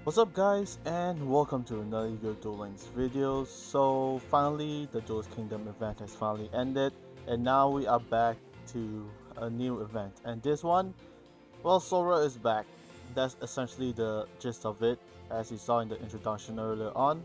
What's up guys, and welcome to another YuGiOh Dueling's video. So finally the Duelist Kingdom event has finally ended, and now we are back to a new event. And this one, well, Sora is back. That's essentially the gist of it, as you saw in the introduction earlier on.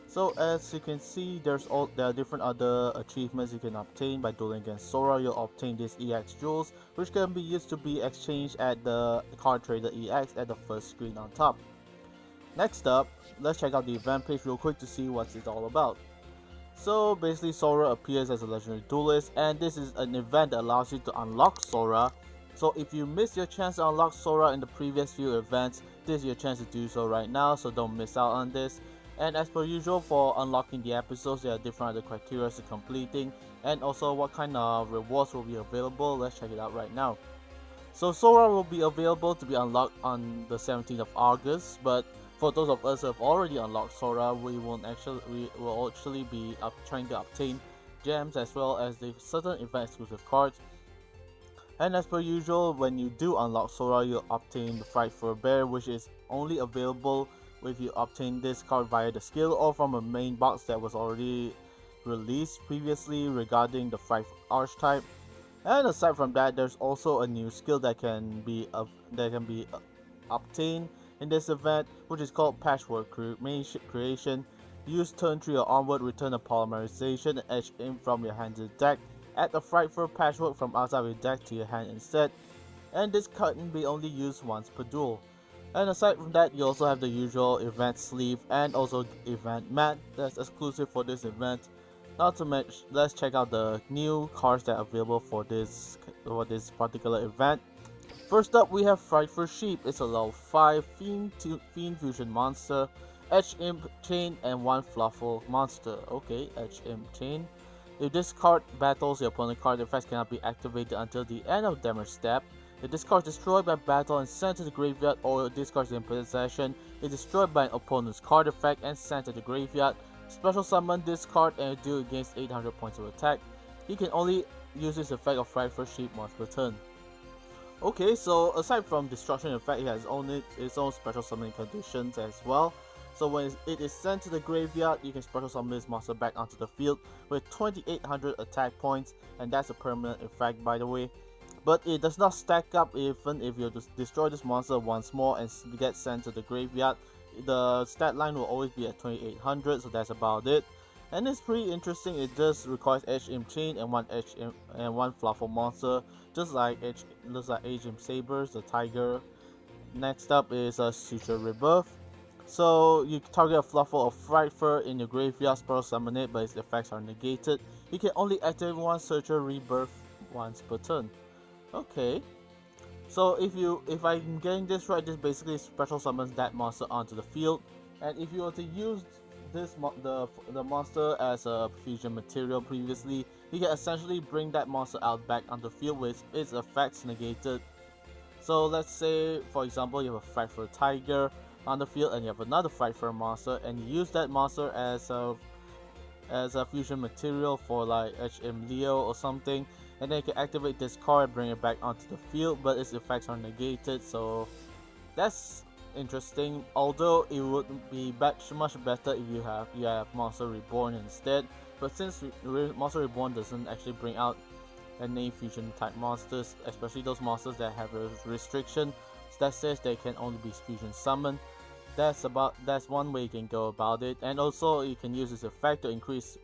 So as you can see, there are different other achievements you can obtain by dueling against Sora. You'll obtain these EX jewels, which can be used to be exchanged at the card trader EX at the first screen on top. Next up, let's check out the event page real quick to see what it's all about. So basically Sora appears as a legendary duelist, and this is an event that allows you to unlock Sora. So if you missed your chance to unlock Sora in the previous few events, this is your chance to do so right now, so don't miss out on this. And as per usual, for unlocking the episodes, there are different other criteria to completing, and also what kind of rewards will be available. Let's check it out right now. So Sora will be available to be unlocked on the 17th of August, but for those of us who have already unlocked Sora, we will actually be trying to obtain gems as well as the certain event exclusive cards. And as per usual, when you do unlock Sora, you'll obtain the frightfur bear, which is only available if you obtain this card via the skill or from a main box that was already released previously regarding the frightfur archetype. And aside from that, there's also a new skill that can be obtained in this event, which is called Patchwork Creation. Use turn 3 or onward, return a polymerization and edge in from your hand to the deck. Add a frightfur patchwork from outside of your deck to your hand instead. And this card can be only used once per duel. And aside from that, you also have the usual event sleeve and also event mat that's exclusive for this event. Not to mention, let's check out the new cards that are available for this particular event. First up, we have Frightfur Sheep. It's a level 5 Fiend Fusion monster, Edge Imp Chain, and 1 Fluffal monster. Okay, Edge Imp Chain. If this card battles, your opponent's card effects cannot be activated until the end of damage step. If this card is destroyed by battle and sent to the graveyard, or this card is in possession, it is destroyed by an opponent's card effect and sent to the graveyard. Special summon this card and deal against 800 points of attack. You can only use this effect of Frightfur Sheep once per turn. Okay, so aside from destruction effect, it has its own special summoning conditions as well. So when it is sent to the graveyard, you can special summon this monster back onto the field with 2800 attack points, and that's a permanent effect by the way. But it does not stack up even if you destroy this monster once more and get sent to the graveyard. The stat line will always be at 2800, so that's about it. And it's pretty interesting. It just requires Edge Imp Chain and one Fluffal monster, just like looks like Edge Imp Sabers, the tiger. Next up is a Suture Rebirth. So you target a Fluffal or Frightfur in your graveyard, special summon it, but its effects are negated. You can only activate one Suture Rebirth once per turn. Okay. So if I'm getting this right, this basically special summons that monster onto the field, and if you were to use the monster as a fusion material previously, you can essentially bring that monster out back on the field with its effects negated. So let's say, for example, you have a Frightfur Tiger on the field and you have another Frightfur monster, and you use that monster as a fusion material for like HM Leo or something, and then you can activate this card and bring it back onto the field, but its effects are negated, so that's interesting. Although it would be much better if you have Monster Reborn instead, but since Monster Reborn doesn't actually bring out any fusion type monsters, especially those monsters that have a restriction that says they can only be fusion summoned, that's one way you can go about it. And also you can use this effect to increase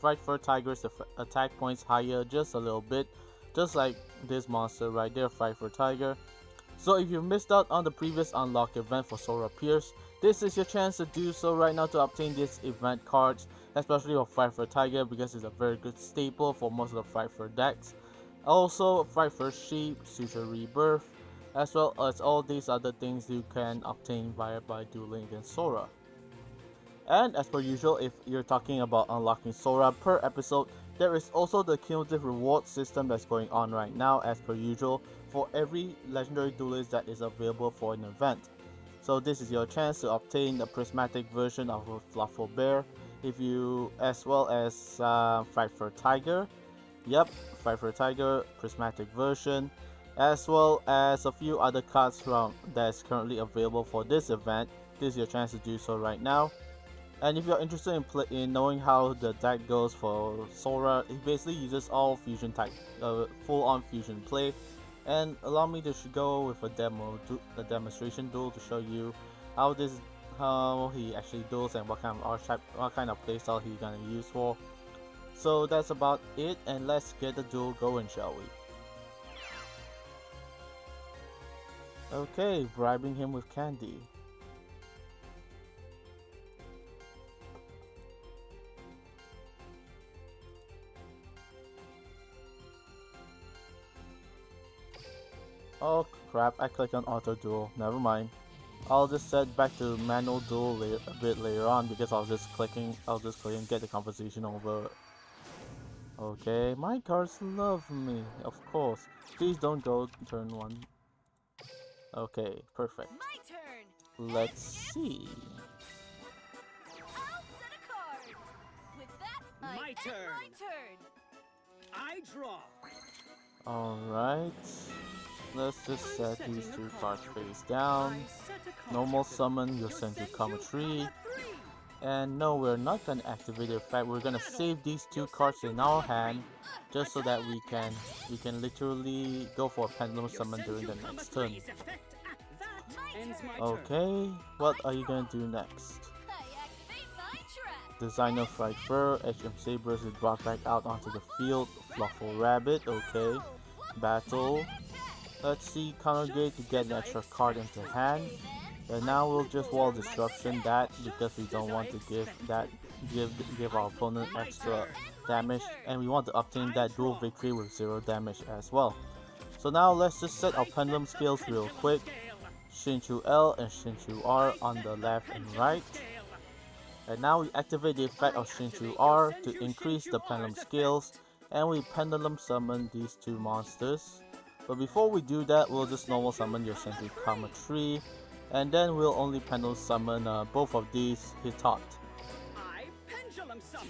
Frightfur Tiger's attack points higher just a little bit, just like this monster right there, Frightfur Tiger. So if you missed out on the previous unlock event for Sora Perse, this is your chance to do so right now to obtain these event cards, especially for Frightfur Tiger because it's a very good staple for most of the Frightfur decks. Also, Frightfur Sheep, Suture Rebirth, as well as all these other things you can obtain by dueling against Sora. And as per usual, if you're talking about unlocking Sora per episode, there is also the cumulative reward system that's going on right now as per usual for every legendary duelist that is available for an event. So this is your chance to obtain a prismatic version of a Fluffal Bear, as well as Frightfur Tiger. Yep, Frightfur Tiger prismatic version, as well as a few other cards from that's currently available for this event. this is your chance to do so right now. And if you're interested in knowing how the deck goes for Sora, he basically uses all fusion type, full-on fusion play. And allow me to go with a demonstration duel to show you how he actually duels and what kind of archetype, what kind of playstyle he's gonna use for. So that's about it, and let's get the duel going, shall we? Okay, bribing him with candy. Oh crap, I clicked on auto duel, never mind. I'll just set back to manual duel a bit later on because I'll just clicking get the conversation over. Okay, my cards love me, of course. Please don't go turn 1. Okay, perfect. My turn. Let's see. I'll set a card. With that, My turn. my turn. I draw. Alright. Let's just set these 2 cards face down. Normal summon, you're sent to Comma Tree. And no, we're not gonna activate the effect. We're gonna save these 2 cards in our hand just so that we can literally go for a pendulum summon during the next turn. Okay, what are you gonna do next? I activate my trap. Designer frightfur, HM Sabers is brought back out onto the field. Fluffal Rabbit, okay. Battle. Let's see, congregate to get an extra card into hand. And now we'll just wall disruption that because we don't want to give our opponent extra damage, and we want to obtain that dual victory with 0 damage as well. So now let's just set our pendulum skills real quick. Shinchu L and Shinchu R on the left and right. And now we activate the effect of Shinchu R to increase the pendulum skills, and we pendulum summon these 2 monsters. But before we do that, we'll just normal summon your Senju Karma Tree, and then we'll only pendulum summon both of these Hitot. I pendulum summon.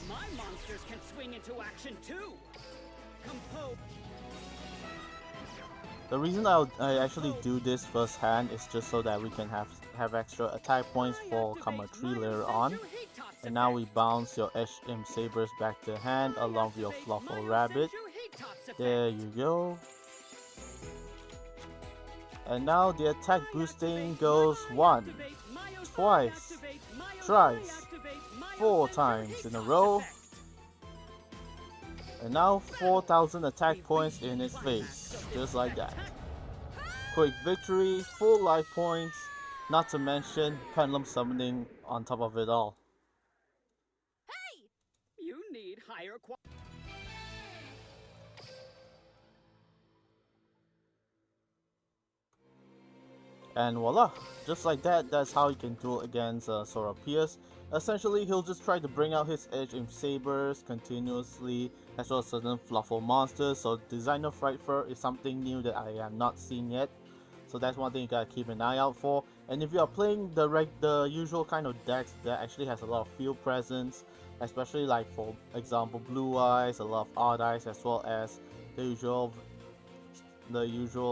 My monsters can swing into action too. Compose. The reason I actually do this first hand is just so that we can have extra attack points for Karma Tree later on. And now we bounce your HM Sabers back to hand along with your Fluffal Rabbit. There you go. And now the attack boosting goes 1, twice, thrice, 4 times in a row. And now 4,000 attack points in its face, just like that. Quick victory, full life points, not to mention pendulum summoning on top of it all. Hey! You need higher quality. And voila, just like that, that's how you can duel against Sora Perse. Essentially, he'll just try to bring out his HM Sabers continuously, as well as certain fluffal monsters. So Designer Frightfur is something new that I have not seen yet. So that's one thing you gotta keep an eye out for. And if you are playing the usual kind of decks that actually has a lot of field presence, especially like for example Blue Eyes, a lot of Odd Eyes, as well as the usual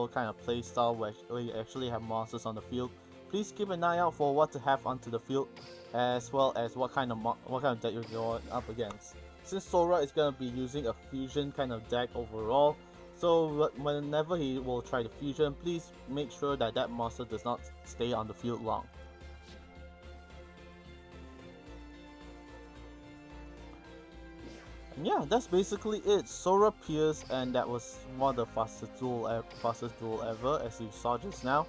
kind of playstyle where you actually have monsters on the field, please keep an eye out for what to have onto the field, as well as what kind of deck you're going up against. Since Sora is gonna be using a fusion kind of deck overall, so whenever he will try to fusion, please make sure that that monster does not stay on the field long. And yeah, that's basically it. Sora Perse, and that was one of the fastest duel ever, as you saw just now.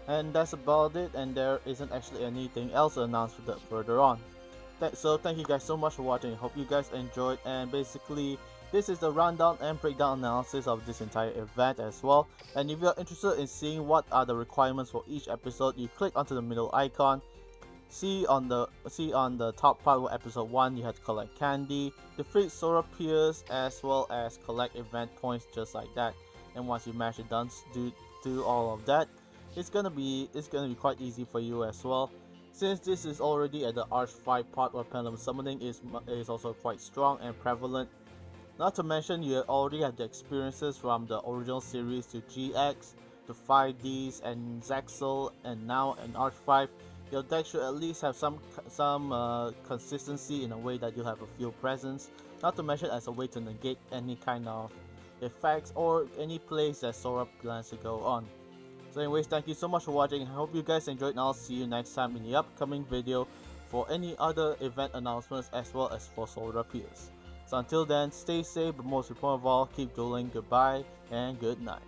And that's about it, and there isn't actually anything else announced further on. So thank you guys so much for watching. Hope you guys enjoyed, and basically this is the rundown and breakdown analysis of this entire event as well. And if you're interested in seeing what are the requirements for each episode, you click onto the middle icon. See on the top part of episode 1, you have to collect candy, defeat Sora Perse, as well as collect event points just like that. And once you manage it done, do all of that, it's gonna be quite easy for you as well. Since this is already at the Arch 5 part where pendulum summoning is also quite strong and prevalent. Not to mention you already have the experiences from the original series to GX, to 5Ds and Zexal, and now in Arch 5. Your deck should at least have some consistency in a way that you have a field presence, not to mention as a way to negate any kind of effects or any plays that Sora plans to go on. So anyways, thank you so much for watching. I hope you guys enjoyed, and I'll see you next time in the upcoming video for any other event announcements as well as for Sora Perse. So until then, stay safe, but most important of all, keep dueling. Goodbye and good night.